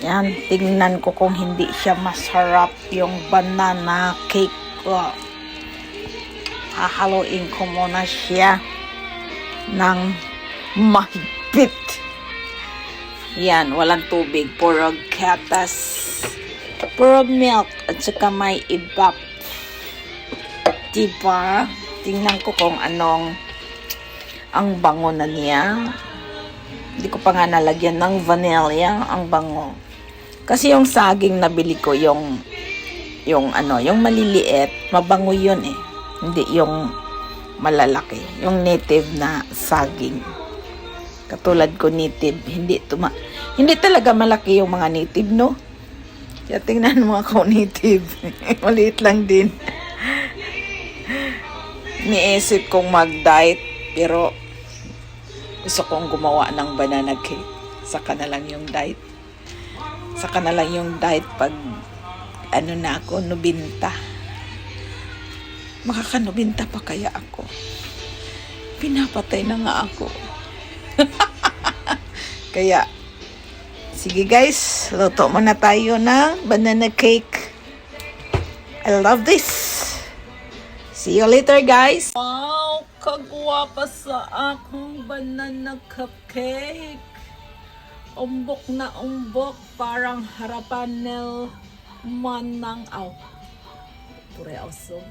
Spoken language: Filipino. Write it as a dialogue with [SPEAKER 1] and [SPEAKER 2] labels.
[SPEAKER 1] Yan, tingnan ko kung hindi siya masarap yung banana cake ko. Hahaluin ko muna siya ng mahigpit. Yan, walang tubig. Puro gatas. Puro milk. At saka may ibap. Diba? Tingnan ko kung anong ang bango na niya. Hindi ko pa nga nalagyan ng vanilla. Ang bango. Kasi yung saging nabili ko, yung maliliit, mabango yun eh. Hindi yung malalaki. Yung native na saging. Katulad ko native, hindi talaga malaki yung mga native, no? Kaya tingnan mo ako native. Maliit lang din. Niisip kong mag-diet, pero gusto kong gumawa ng banana cake. Saka na lang yung diet. Saka na lang yung diet pag na ako, 90. Makaka-90 pa kaya ako. Pinapatay na nga ako. Kaya, sige guys, luto muna tayo ng banana cake. I love this. See you later guys. Wow, kagwapa sa akong banana cupcake. Umbok na umbok, parang harapan ng manang aw. Pure ausog.